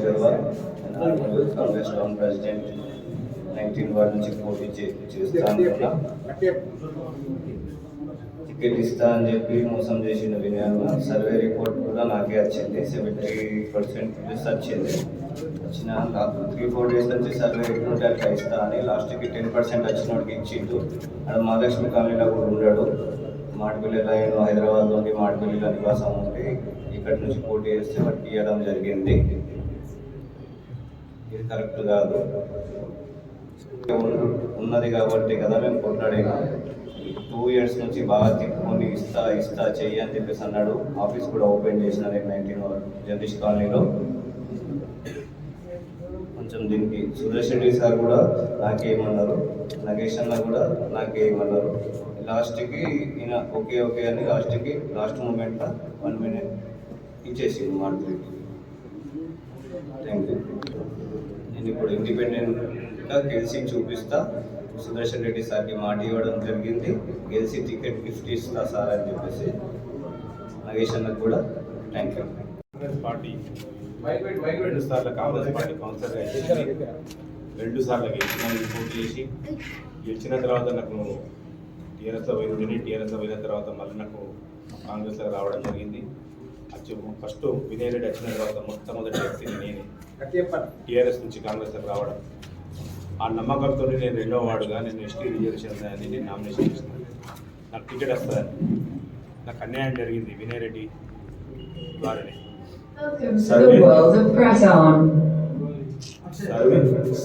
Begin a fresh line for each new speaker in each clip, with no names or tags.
Agarwal Congress town president 19 ward నుంచి పోటీ చేస్తాను. టికెట్ ఇస్తా అని చెప్పి మోసం చేసిన వినయాలు. సర్వే రిపోర్ట్ కూడా నాకే వచ్చింది. 70% ప్లస్ వచ్చింది. వచ్చిన 3-4 డేస్ నుంచి సర్వే ఎట్లుంటే అట్లా ఇస్తా అని లాస్ట్కి 10% వచ్చినోడికి ఇచ్చిండు. అక్కడ మహాలక్ష్మి కాలనీలో కూడా ఉన్నాడు. మాటపల్లి లైన్ హైదరాబాద్లోని మాటపల్లిలో నివాసం ఉంటే ఇక్కడి నుంచి పోటీ చేస్తే వాటికి ఇవ్వడం జరిగింది. ఇది కరెక్ట్ కాదు. ఉన్నది కాబట్టి కదా మేము కొట్లాడినా. 2 years నుంచి బాగా తిప్పుకొని ఇస్తా చెయ్యి అని చెప్పేసి అన్నాడు. ఆఫీస్ కూడా ఓపెన్ చేసిన 19 జగదీష్ కాలనీలో. కొంచెం దీనికి సురేష్ రెడ్డి సార్ కూడా నాకేమన్నారు, నగేష్ అన్న కూడా నాకేమన్నారు. లాస్ట్కి ఈయన ఓకే అని లాస్ట్ మూమెంట్లో 1 minute ఇచ్చేసింది మార్కెట్కి. Thank you. నేను ఇప్పుడు ఇండిపెండెంట్గా గెలిచి చూపిస్తా. సుదర్శన్ రెడ్డి సార్కి మాట ఇవ్వడం జరిగింది. గెలిచి టికెట్ గిఫ్ట్ ఇస్తా సార్ అని చెప్పేసి నగేష్ అన్నకు కూడా థ్యాంక్ యూ.
కాంగ్రెస్ పార్టీ 2 సార్లు కాంగ్రెస్ పార్టీ కౌన్సిలర్గా ఇచ్చింది. 2 సార్లు పోటీ చేసి గెలిచిన తర్వాత నాకు టీఆర్ఎస్లో పోయిన తర్వాత మళ్ళీ నాకు కాంగ్రెస్లో రావడం జరిగింది. ఫస్ట్ వినయ్ రెడ్డి వచ్చిన తర్వాత మొట్టమొదటి వ్యక్తిని నేనే టీఆర్ఎస్ నుంచి కాంగ్రెస్లోకి రావడం. ఆ నమ్మకంతో నేను 2వ వార్డుగా నేను ఎస్టీ రిజర్వేషన్ అని నేను నామినేషన్ చేస్తున్నాను. నాకు టికెట్ వస్తుందని. నాకు అన్యాయం జరిగింది వినయ్ రెడ్డి ద్వారానే.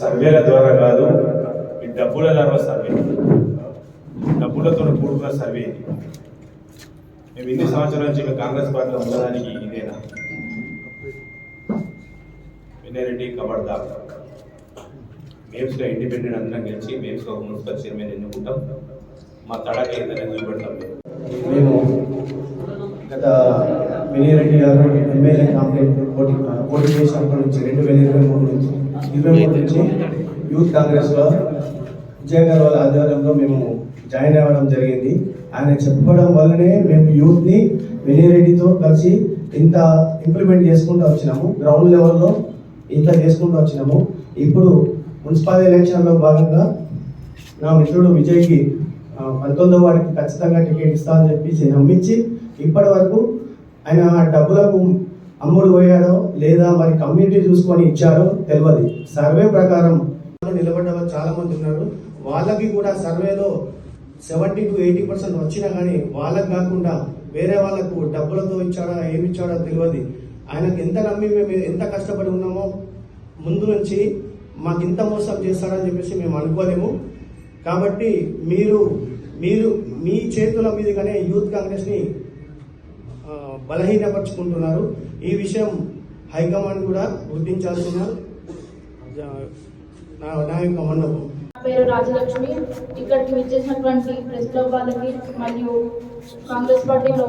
సర్వేల ద్వారా కాదు, ఈ డబ్బుల ద్వారా డబ్బులతో కూడుకున్న సర్వే ఇది. మేము ఇన్ని సంవత్సరాల నుంచి కాంగ్రెస్ పార్టీలో ఉండడానికి ఇదేనా? వినయ్ రెడ్డి కబడ్దార్. మేమ్స్లో ఇండిపెండెంట్ అందరం గెలిచి మేమ్స్లో మున్సిపల్ చైర్మన్ ఎన్నుకుంటాం. మా తడక ఏంటనే చూపెడతాం.
మేము గత వినయ్ రెడ్డి గారు ఎమ్మెల్యే కాంప్లైంట్ పోటీ చేసినప్పటి నుంచి 2023 నుంచి యూత్ కాంగ్రెస్లో విజయ్ గారు వాళ్ళ ఆధ్వర్యంలో మేము జాయిన్ అవ్వడం జరిగింది. ఆయన చెప్పడం వల్లనే మేము యూత్ని వినయ్ రెడ్డితో కలిసి ఇంత ఇంప్లిమెంట్ చేసుకుంటూ వచ్చినాము. గ్రౌండ్ లెవెల్లో ఇంత చేసుకుంటూ వచ్చినాము. ఇప్పుడు మున్సిపల్ ఎలక్షన్లో భాగంగా నా మిత్రుడు విజయ్కి 19వ వార్డుకి ఖచ్చితంగా టికెట్ ఇస్తా అని చెప్పేసి నమ్మించి ఇప్పటి వరకు ఆయన డబ్బులకు అమ్ముడు పోయాడో లేదా మరి కమ్యూనిటీ చూసుకొని ఇచ్చారో తెలియదు. సర్వే ప్రకారం నిలబడ్డ వాళ్ళు చాలా మంది ఉన్నారు. వాళ్ళకి కూడా సర్వేలో 70 to 80% వచ్చినా కానీ వాళ్ళకి కాకుండా వేరే వాళ్ళకు డబ్బులతో ఇచ్చాడో ఏమి ఇచ్చాడో తెలియదు. ఆయనకు ఎంత నమ్మి మేము ఎంత కష్టపడి ఉన్నామో ముందు నుంచి మాకు ఇంత మోసం చేస్తాడని చెప్పేసి మేము అనుకోలేము. కాబట్టి మీరు మీ చేతుల మీదుగానే యూత్ కాంగ్రెస్ని బలహీనపరుచుకుంటున్నారు. ఈ విషయం హైకమాండ్ కూడా గుర్తించాల్సిన నా యొక్క మన్నపు.
పేరు రాజలక్ష్మి. ఇక్కడికి విచ్చేసినటువంటి ప్రెస్ క్లబ్ వాళ్ళకి మరియు కాంగ్రెస్ పార్టీలో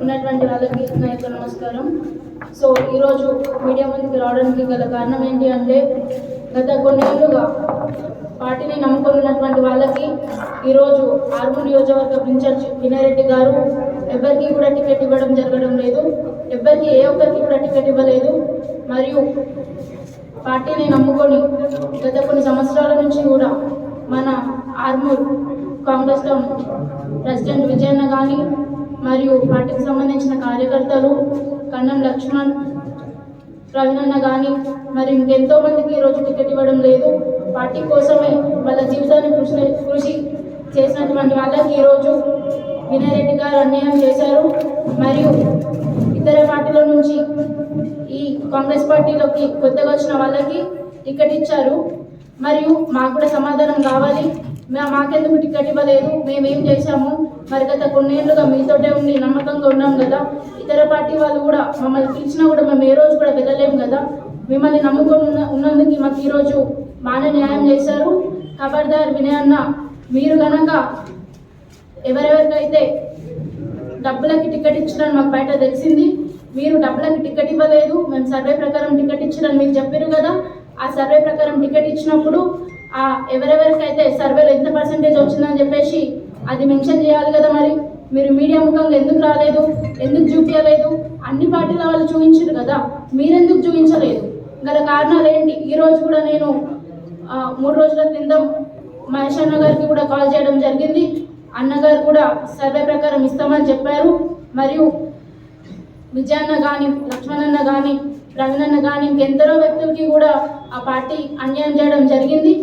ఉన్నటువంటి వాళ్ళకి నా యొక్క నమస్కారం. సో ఈరోజు మీడియా ముందుకు రావడానికి గల కారణం ఏంటి అంటే, గత కొన్నేళ్లుగా పార్టీని నమ్ముకున్నటువంటి వాళ్ళకి ఈరోజు ఆర్మూర్ నియోజకవర్గ ఇన్ఛార్జ్ వినయ్ రెడ్డి గారు ఎవరికి కూడా టికెట్ ఇవ్వడం జరగడం లేదు. ఎవరికి ఏ ఒక్కరికి కూడా టికెట్ ఇవ్వలేదు. మరియు పార్టీని నమ్ముకొని గత కొన్ని సంవత్సరాల నుంచి కూడా మన ఆర్మూర్ కాంగ్రెస్ టౌన్ ప్రెసిడెంట్ విజయన్న కానీ మరియు పార్టీకి సంబంధించిన కార్యకర్తలు కన్నం లక్ష్మణ్, ప్రవీణన్న కానీ మరి ఇంకెంతో మందికి ఈరోజు టికెట్ ఇవ్వడం లేదు. పార్టీ కోసమే వాళ్ళ జీవితాన్ని కృషి చేసినటువంటి వాళ్ళకి ఈరోజు వినయ్ రెడ్డి గారు అన్యాయం చేశారు. మరియు ఇతర పార్టీల నుంచి ఈ కాంగ్రెస్ పార్టీలోకి కొత్తగా వచ్చిన వాళ్ళకి టికెట్ ఇచ్చారు. మరియు మాకు కూడా సమాధానం కావాలి. మాకెందుకు టికెట్ ఇవ్వలేదు, మేమేం చేశాము, మరి గత కొన్నేళ్లుగా మీతోటే ఉండి నమ్మకంగా ఉన్నాం కదా. ఇతర పార్టీ వాళ్ళు కూడా మమ్మల్ని పిలిచినా కూడా మేము ఏ రోజు కూడా వెళ్ళలేము కదా. మిమ్మల్ని నమ్ముకొని ఉన్నందుకు మాకు ఈరోజు బాగా న్యాయం చేశారు. ఖబర్దార్ వినయ్ అన్న, మీరు కనుక ఎవరెవరికైతే డబ్బులకి టికెట్ ఇచ్చారని మాకు బయట తెలిసింది. మీరు డబ్బులకి టికెట్ ఇవ్వలేదు, మేము సర్వే ప్రకారం టికెట్ ఇచ్చారని మీకు చెప్పారు కదా. ఆ సర్వే ప్రకారం టికెట్ ఇచ్చినప్పుడు ఆ ఎవరెవరికైతే సర్వేలో ఎంత పర్సెంటేజ్ వచ్చిందని చెప్పేసి అది మెన్షన్ చేయాలి కదా. మరి మీరు మీడియా ముఖంగా ఎందుకు రాలేదు, ఎందుకు చూపించలేదు? అన్ని పార్టీల వాళ్ళు చూపించారు కదా, మీరెందుకు చూపించలేదు? గల కారణాలు ఏంటి? ఈరోజు కూడా నేను 3 రోజుల క్రితం మహేష్ అన్న గారికి కూడా కాల్ చేయడం జరిగింది. అన్నగారు కూడా సర్వే ప్రకారం ఇస్తామని చెప్పారు. మరియు విజయన్న కానీ, లక్ష్మణన్న కానీ, ప్రవీణ్ అన్న కానీ ఇంకెందరో వ్యక్తులకి కూడా ఆ పార్టీ అన్యాయం చేయడం జరిగింది.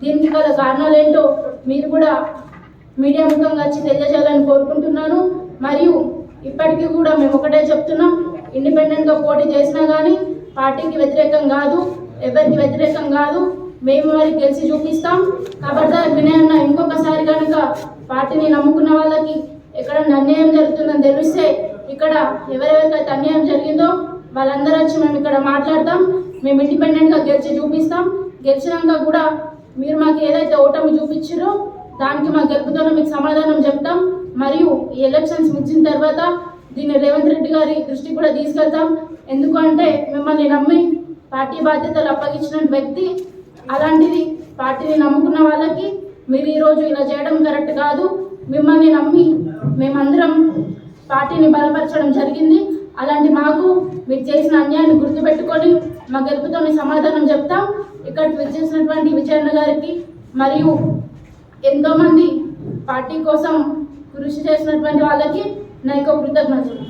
దీనికి గల కారణాలు ఏంటో మీరు కూడా మీడియా ముఖంగా వచ్చి తెలియజేయాలని కోరుకుంటున్నాను. మరియు ఇప్పటికీ కూడా మేము ఒకటే చెప్తున్నాం, ఇండిపెండెంట్గా పోటీ చేసినా కానీ పార్టీకి వ్యతిరేకం కాదు, ఎవరికి వ్యతిరేకం కాదు, మేము మరి గెలిచి చూపిస్తాం. కాబట్టి వినయన్న ఇంకొకసారి కనుక పార్టీని నమ్ముకున్న వాళ్ళకి ఎక్కడ అన్యాయం జరుగుతుందని తెలిస్తే ఇక్కడ ఎవరెవరికైతే అన్యాయం జరిగిందో వాళ్ళందరూ వచ్చి మేము ఇక్కడ మాట్లాడతాం. మేము ఇండిపెండెంట్గా గెలిచి చూపిస్తాం. గెలిచినాక కూడా మీరు మాకు ఏదైతే ఓటమి చూపించారో దానికి మా గెలుపుతోనే మీకు సమాధానం చెప్తాం. మరియు ఈ ఎలక్షన్స్ ముగిసిన తర్వాత దీన్ని రేవంత్ రెడ్డి గారి దృష్టికి కూడా తీసుకెళ్తాం. ఎందుకంటే మిమ్మల్ని నమ్మి పార్టీ బాధ్యతలు అప్పగించిన వ్యక్తి, అలాంటిది పార్టీని నమ్ముకున్న వాళ్ళకి మీరు ఈరోజు ఇలా చేయడం కరెక్ట్ కాదు. మిమ్మల్ని నమ్మి మేమందరం పార్టీని బలపరచడం జరిగింది. అలాంటి మాకు మీరు చేసిన అన్యాయాన్ని గుర్తుపెట్టుకొని మా గెలుపుతో మీ సమాధానం చెప్తాం. ఇక్కడికి వచ్చేసినటువంటి విజయన్న గారికి మరియు ఎంతోమంది పార్టీ కోసం కృషి చేసినటువంటి వాళ్ళకి నా యొక్క కృతజ్ఞతలు.